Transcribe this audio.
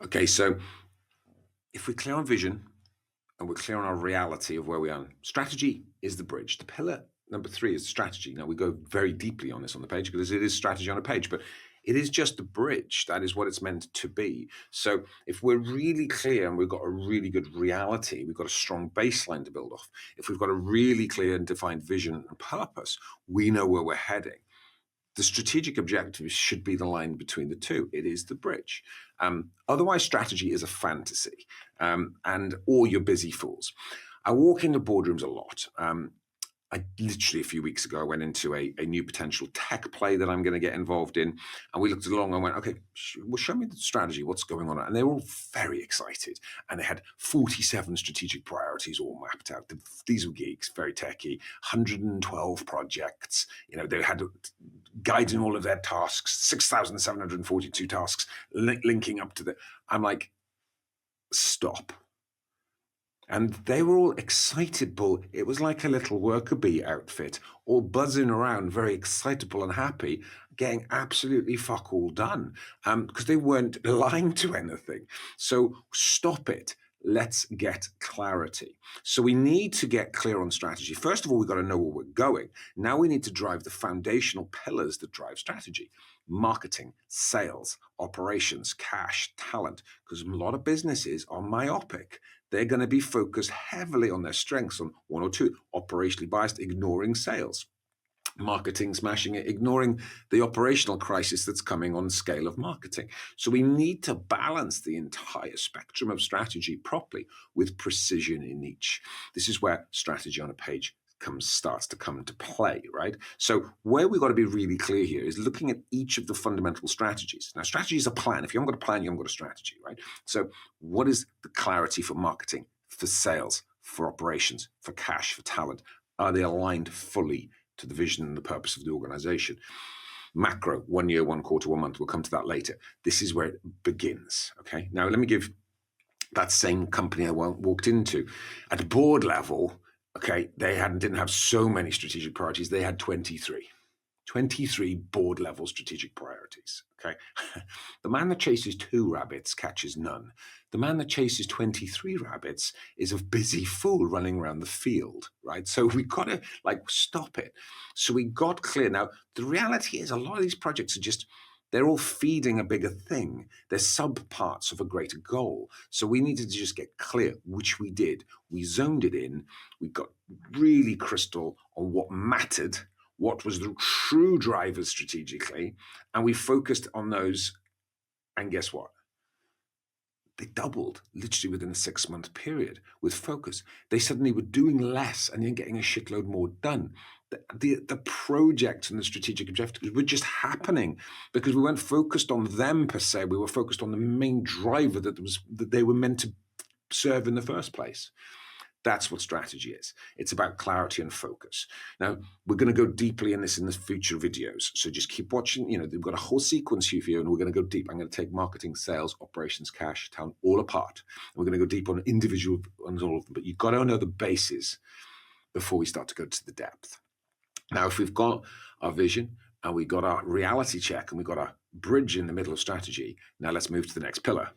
Okay, so if we're clear on vision and we're clear on our reality of where we are, strategy is the bridge. The pillar number 3 is strategy. Now, we go very deeply on this on the page because it is strategy on a page, but it is just the bridge. That is what it's meant to be. So if we're really clear and we've got a really good reality, we've got a strong baseline to build off. If we've got a really clear and defined vision and purpose, we know where we're heading. The strategic objectives should be the line between the two. It is the bridge. Otherwise, strategy is a fantasy, or you're busy fools. I walk into boardrooms a lot. I literally a few weeks ago, I went into a new potential tech play that I'm going to get involved in. And we looked along and went, okay, well, show me the strategy. What's going on? And they were all very excited. And they had 47 strategic priorities all mapped out. These were geeks, very techy, 112 projects. They had guiding all of their tasks, 6,742 tasks, linking up to I'm like, stop. And they were all excitable. It was like a little worker bee outfit, all buzzing around, very excitable and happy, getting absolutely fuck all done because they weren't aligned to anything. So stop it. Let's get clarity. So we need to get clear on strategy. First of all, we've got to know where we're going. Now we need to drive the foundational pillars that drive strategy: marketing, sales, operations, cash, talent, because a lot of businesses are myopic. They're going to be focused heavily on their strengths, on one or two, operationally biased, ignoring sales. Marketing, smashing it, ignoring the operational crisis that's coming on scale of marketing. So we need to balance the entire spectrum of strategy properly with precision in each. This is where strategy on a page starts to come into play, right? So where we've got to be really clear here is looking at each of the fundamental strategies. Now, strategy is a plan. If you haven't got a plan, you haven't got a strategy, right? So what is the clarity for marketing, for sales, for operations, for cash, for talent? Are they aligned fully to the vision and the purpose of the organization? Macro, 1 year, 1 quarter, 1 month. We'll come to that later. This is where it begins, okay? Now, let me give that same company I walked into. At board level, okay, they didn't have so many strategic priorities. They had 23 board level strategic priorities. Okay. The man that chases 2 rabbits catches none. The man that chases 23 rabbits is a busy fool running around the field, right? So we got to stop it. So we got clear. Now, the reality is a lot of these projects are they're all feeding a bigger thing. They're sub parts of a greater goal. So we needed to just get clear, which we did. We zoned it in. We got really crystal on what mattered, what was the true drivers strategically, and we focused on those. And guess what? They doubled literally within a 6-month period with focus. They suddenly were doing less and then getting a shitload more done. The projects and the strategic objectives were just happening because we weren't focused on them per se. We were focused on the main driver that they were meant to serve in the first place. That's what strategy is. It's about clarity and focus. Now, we're going to go deeply in this in the future videos. So just keep watching. They've got a whole sequence here for you, and we're going to go deep. I'm going to take marketing, sales, operations, cash, talent, all apart. And we're going to go deep on individual ones, all of them. But you've got to know the bases before we start to go to the depth. Now, if we've got our vision and we've got our reality check and we've got our bridge in the middle of strategy, now let's move to the next pillar.